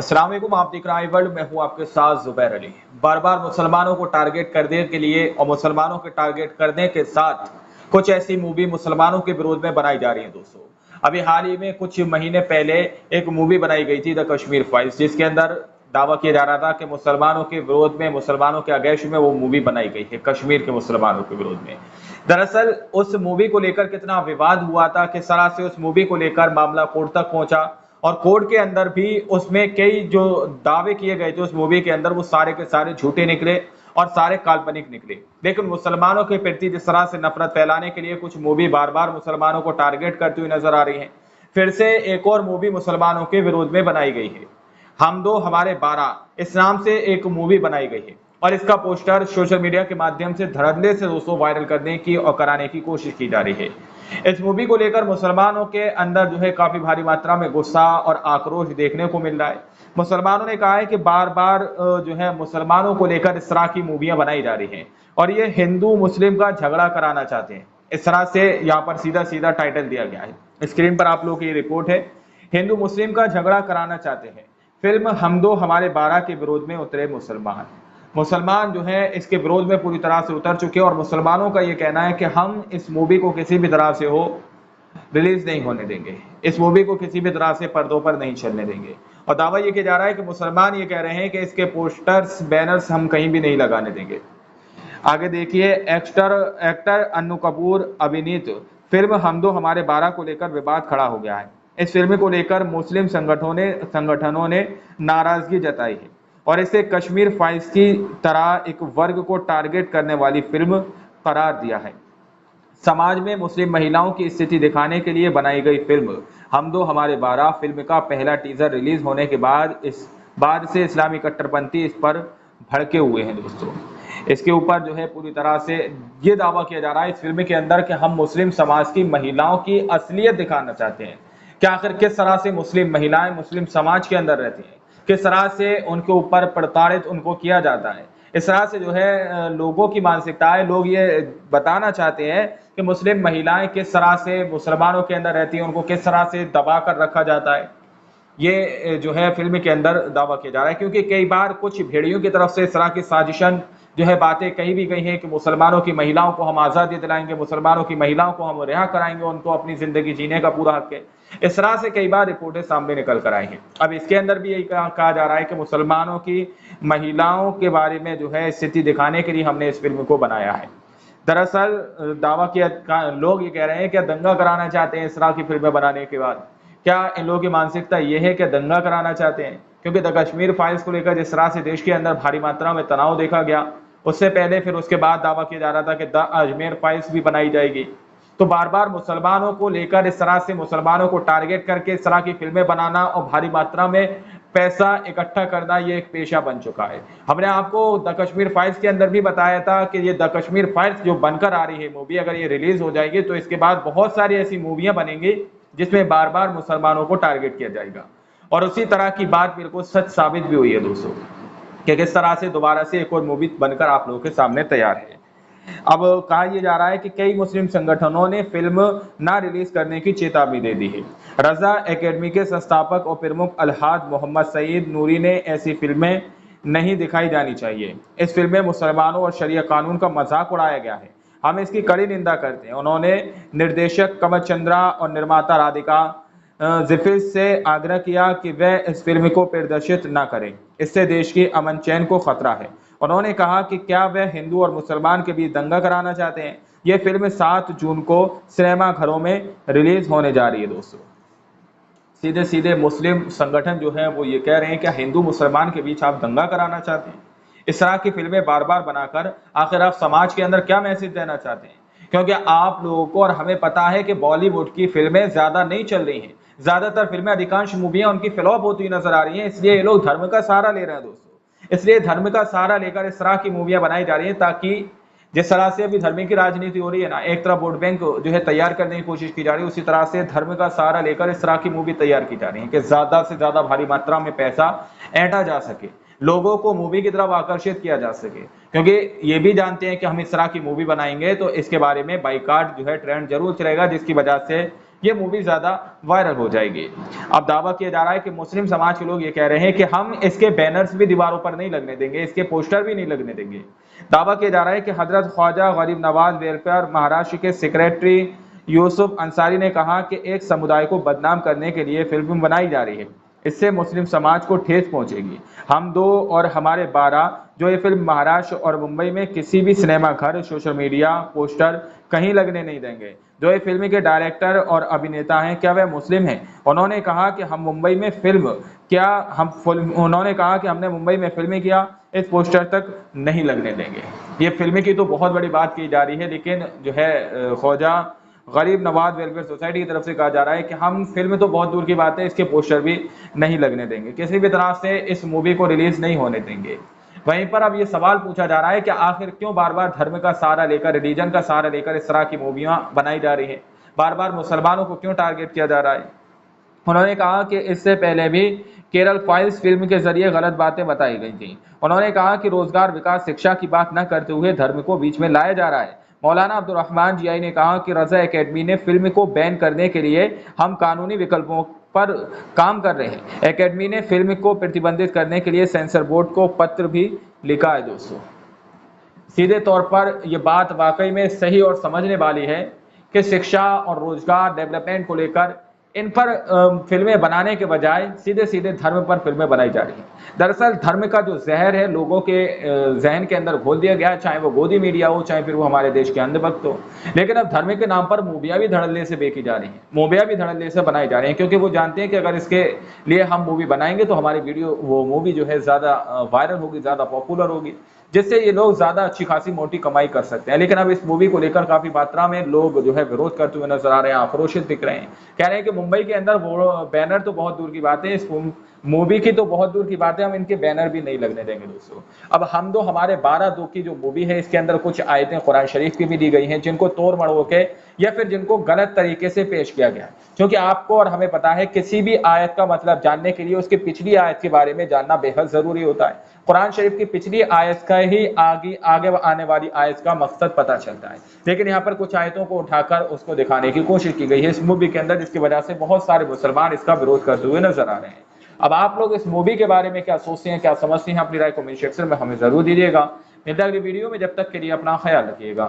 अस्सलाम वालेकुम, आप देख रहे हैं वर्ल्ड। मैं हूं आपके साथ जुबैर अली। बार बार मुसलमानों को टारगेट करने के लिए और मुसलमानों के टारगेट करने के साथ कुछ ऐसी मूवी मुसलमानों के विरोध में बनाई जा रही है दोस्तों। अभी हाल ही में कुछ महीने पहले एक मूवी बनाई गई थी द कश्मीर फाइल्स, जिसके अंदर दावा किया जा रहा था कि मुसलमानों के विरोध में, मुसलमानों के अगेंस्ट में वो मूवी बनाई गई है, कश्मीर के मुसलमानों के विरोध में। दरअसल उस मूवी को लेकर कितना विवाद हुआ था, किस तरह से उस मूवी को लेकर मामला कोर्ट तक पहुंचा, और कोर्ट के अंदर भी उसमें कई जो दावे किए गए थे उस मूवी के अंदर, वो सारे के सारे झूठे निकले और सारे काल्पनिक निकले। लेकिन मुसलमानों के प्रति जिस तरह से नफरत फैलाने के लिए कुछ मूवी बार बार मुसलमानों को टारगेट करती हुई नजर आ रही है, फिर से एक और मूवी मुसलमानों के विरोध में बनाई गई है। हम दो हमारे 12 इस नाम से एक मूवी बनाई गई है और इसका पोस्टर सोशल मीडिया के माध्यम से धड़ल्ले से दोस्तों वायरल करने की और कराने की कोशिश की जा रही है। इस मूवी को लेकर मुसलमानों के अंदर जो है काफी भारी मात्रा में गुस्सा और आक्रोश देखने को मिल रहा है। मुसलमानों ने कहा है कि बार बार जो है मुसलमानों को लेकर इस तरह की मूवियां बनाई जा रही हैं और ये हिंदू मुस्लिम का झगड़ा कराना चाहते हैं। इस तरह से यहाँ पर सीधा सीधा टाइटल दिया गया है। स्क्रीन पर आप लोगों की रिपोर्ट है, हिंदू मुस्लिम का झगड़ा कराना चाहते हैं। फिल्म हम दो हमारे 12 के विरोध में उतरे मुसलमान। मुसलमान जो है इसके विरोध में पूरी तरह से उतर चुके हैं और मुसलमानों का ये कहना है कि हम इस मूवी को किसी भी तरह से हो रिलीज नहीं होने देंगे, इस मूवी को किसी भी तरह से पर्दों पर नहीं चलने देंगे। और दावा ये किया जा रहा है कि मुसलमान ये कह रहे हैं कि इसके पोस्टर्स बैनर्स हम कहीं भी नहीं लगाने देंगे। आगे देखिए, एक्टर अन्नू कपूर अभिनीत फिल्म हम दो हमारे 12 को लेकर विवाद खड़ा हो गया है। इस फिल्म को लेकर मुस्लिम संगठनों ने नाराजगी जताई है और इसे कश्मीर फाइल्स की तरह एक वर्ग को टारगेट करने वाली फिल्म करार दिया है। समाज में मुस्लिम महिलाओं की स्थिति दिखाने के लिए बनाई गई फिल्म हम दो हमारे 12 फिल्म का पहला टीजर रिलीज होने के बाद से इस्लामी कट्टरपंथी इस पर भड़के हुए हैं दोस्तों। इसके ऊपर जो है पूरी तरह से ये दावा किया जा रहा है इस फिल्म के अंदर कि हम मुस्लिम समाज की महिलाओं की असलियत दिखाना चाहते हैं कि आखिर किस तरह से मुस्लिम महिलाएं मुस्लिम समाज के अंदर रहती हैं, किस तरह से उनके ऊपर प्रताड़ित उनको किया जाता है। इस तरह से जो है लोगों की मानसिकता है, लोग ये बताना चाहते हैं कि मुस्लिम महिलाएं किस तरह से मुसलमानों के अंदर रहती हैं, उनको किस तरह से दबा कर रखा जाता है। ये जो है फिल्म के अंदर दावा किया जा रहा है, क्योंकि कई बार कुछ भेड़ियों की तरफ से इस तरह की साजिशन जो है बातें कही भी गई हैं कि मुसलमानों की महिलाओं को हम आज़ादी दिलाएंगे, मुसलमानों की महिलाओं को हम रिहा कराएंगे, उनको अपनी जिंदगी जीने का पूरा हक है। इस तरह से कई बार रिपोर्टें सामने निकल कर आई हैं। अब इसके अंदर भी यही कहा जा रहा है कि मुसलमानों की महिलाओं के बारे में जो है स्थिति दिखाने के लिए हमने इस फिल्म को बनाया है। दरअसल दावा किया, लोग ये कह रहे हैं कि दंगा कराना चाहते हैं इस तरह की फिल्में बनाने के बाद। क्या इन लोगों की मानसिकता ये है कि दंगा कराना चाहते हैं? क्योंकि द कश्मीर फाइल्स को लेकर जिस तरह से देश के अंदर भारी मात्रा में तनाव देखा गया, उससे पहले फिर उसके बाद दावा किया जा रहा था कि द अजमेर फाइल्स भी बनाई जाएगी। तो बार बार मुसलमानों को लेकर इस तरह से मुसलमानों को टारगेट करके इस तरह की फिल्में बनाना और भारी मात्रा में पैसा इकट्ठा करना ये एक पेशा बन चुका है। हमने आपको द कश्मीर फाइल्स के अंदर भी बताया था कि ये द कश्मीर फाइल्स जो बनकर आ रही है मूवी, अगर ये रिलीज हो जाएगी तो इसके बाद बहुत सारी ऐसी मूवियां बनेंगी जिसमें बार बार मुसलमानों को टारगेट किया जाएगा। और उसी तरह की बात बिल्कुल सच साबित भी हुई है दोस्तों कि किस तरह से दोबारा से एक और मूवी बनकर आप लोगों के सामने तैयार है। अब कहा यह जा रहा है कि कई मुस्लिम संगठनों ने फिल्म ना रिलीज करने की चेतावनी दे दी है। रजा एकेडमी के संस्थापक और प्रमुख अलहाद मोहम्मद सईद नूरी ने ऐसी फिल्में नहीं दिखाई जानी चाहिए। इस फिल्म में मुसलमानों और शरिया कानून का मजाक उड़ाया गया है, हम इसकी कड़ी निंदा करते हैं। उन्होंने निर्देशक कमल चंद्रा और निर्माता राधिका जिफिस से आग्रह किया कि वह इस फिल्म को प्रदर्शित न करें, इससे देश की अमन चैन को खतरा है। उन्होंने कहा कि क्या वह हिंदू और मुसलमान के बीच दंगा कराना चाहते हैं। यह फिल्म 7 जून को सिनेमा घरों में रिलीज होने जा रही है दोस्तों। सीधे सीधे मुस्लिम संगठन जो है वो ये कह रहे हैं कि हिंदू मुसलमान के बीच आप दंगा कराना चाहते हैं। इस तरह की फिल्में बार बार बनाकर आखिर आप समाज के अंदर क्या मैसेज देना चाहते हैं? क्योंकि आप लोगों को और हमें पता है कि बॉलीवुड की फिल्में ज्यादा नहीं चल रही हैं, ज्यादातर फिल्में, अधिकांश मूवियां उनकी फ्लॉप होती हुई नजर आ रही हैं। इसलिए ये लोग धर्म का सहारा ले रहे हैं दोस्तों। इसलिए धर्म का सहारा लेकर इस तरह की मूवियां बनाई जा रही हैं ताकि जिस तरह से अभी धर्म की राजनीति हो रही है ना, एक तरफ वोट बैंक जो है तैयार करने की कोशिश की जा रही है, उसी तरह से धर्म का सहारा लेकर इस तरह की मूवी तैयार की जा रही है कि ज्यादा से ज्यादा भारी मात्रा में पैसा ऐंठा जा सके, लोगों को मूवी की तरफ आकर्षित किया जा सके। क्योंकि ये भी जानते हैं कि हम इस तरह की मूवी बनाएंगे तो इसके बारे में बाइकाट जो है ट्रेंड जरूर चलेगा, जिसकी वजह से ये मूवी ज्यादा वायरल हो जाएगी। अब दावा किया जा रहा है कि मुस्लिम समाज के लोग ये कह रहे हैं कि हम इसके बैनर्स भी दीवारों पर नहीं लगने देंगे, इसके पोस्टर भी नहीं लगने देंगे। दावा किया जा रहा है कि हजरत ख्वाजा गरीब नवाज वेलफेयर महाराष्ट्र के सेक्रेटरी यूसुफ अंसारी ने कहा कि एक समुदाय को बदनाम करने के लिए फिल्म बनाई जा रही है, इससे मुस्लिम समाज को ठेस पहुंचेगी। हम दो और हमारे 12 जो ये फिल्म महाराष्ट्र और मुंबई में किसी भी सिनेमा घर, सोशल मीडिया पोस्टर कहीं लगने नहीं देंगे। जो ये फिल्म के डायरेक्टर और अभिनेता हैं, क्या वह मुस्लिम हैं? उन्होंने कहा कि हम मुंबई में फिल्म क्या हम उन्होंने कहा कि हमने मुंबई में फिल्में किया, इस पोस्टर तक नहीं लगने देंगे। ये फिल्म की तो बहुत बड़ी बात की जा रही है, लेकिन जो है ख्वाजा गरीब नवाज वेलफेयर सोसाइटी की तरफ से कहा जा रहा है कि हम फिल्म तो बहुत दूर की बात है, इसके पोस्टर भी नहीं लगने देंगे, किसी भी तरह से इस मूवी को रिलीज नहीं होने देंगे। वहीं पर अब ये सवाल पूछा जा रहा है कि आखिर क्यों बार बार धर्म का सहारा लेकर, रिलीजन का सहारा लेकर इस तरह की मूवियां बनाई जा रही है, बार बार मुसलमानों को क्यों टारगेट किया जा रहा है। उन्होंने कहा कि इससे पहले भी केरल फाइल्स फिल्म के जरिए गलत बातें बताई गई थी। उन्होंने कहा कि रोजगार, विकास, शिक्षा की बात न करते हुए धर्म को बीच में लाया जा रहा है। मौलाना अब्दुल रहमान जियाई ने कहा कि रजा एकेडमी ने फिल्म को बैन करने के लिए हम कानूनी विकल्पों पर काम कर रहे हैं। एकेडमी ने फिल्म को प्रतिबंधित करने के लिए सेंसर बोर्ड को पत्र भी लिखा है। दोस्तों, सीधे तौर पर यह बात वाकई में सही और समझने वाली है कि शिक्षा और रोजगार, डेवलपमेंट को लेकर इन पर फिल्में बनाने के बजाय सीधे सीधे धर्म पर फिल्में बनाई जा रही हैं। दरअसल धर्म का जो जहर है लोगों के जहन के अंदर घोल दिया गया है, चाहे वो गोदी मीडिया हो, चाहे फिर वो हमारे देश के अंधभक्त हो। लेकिन अब धर्म के नाम पर मूवियां भी धड़ल्ले से बेची जा रही हैं, मूवियां भी धड़ल्ले से बनाई जा रही हैं, क्योंकि वो जानते हैं कि अगर इसके लिए हम मूवी बनाएंगे तो हमारी वीडियो, वो मूवी जो है ज्यादा वायरल होगी, ज्यादा पॉपुलर होगी, जिससे ये लोग ज्यादा अच्छी खासी मोटी कमाई कर सकते हैं। लेकिन अब इस मूवी को लेकर काफी मात्रा में लोग जो है विरोध करते हुए नजर आ रहे हैं, आक्रोशित दिख रहे हैं, कह रहे हैं कि मुंबई के अंदर वो बैनर तो बहुत दूर की बात है, इस मूवी की तो बहुत दूर की बात है, हम इनके बैनर भी नहीं लगने देंगे। दोस्तों, अब हम दो हमारे 12 की जो मूवी है, इसके अंदर कुछ आयतें कुरान शरीफ की भी दी गई हैं, जिनको तोड़ मड़ो के या फिर जिनको गलत तरीके से पेश किया गया। क्योंकि आपको और हमें पता है किसी भी आयत का मतलब जानने के लिए उसके पिछली आयत के बारे में जानना बेहद जरूरी होता है। कुरान शरीफ की पिछली आयत का ही आगे आने वाली आयत का मकसद पता चलता है, लेकिन यहाँ पर कुछ आयतों को उठाकर उसको दिखाने की कोशिश की गई है इस मूवी के अंदर, जिसकी वजह से बहुत सारे मुसलमान इसका विरोध करते हुए नजर आ रहे हैं। अब आप लोग इस मूवी के बारे में क्या सोचते हैं, क्या समझते हैं, अपनी राय कमेंट सेक्शन में हमें जरूर दीजिएगा। मिलता है अगली वीडियो में, जब तक के लिए अपना ख्याल रखिएगा।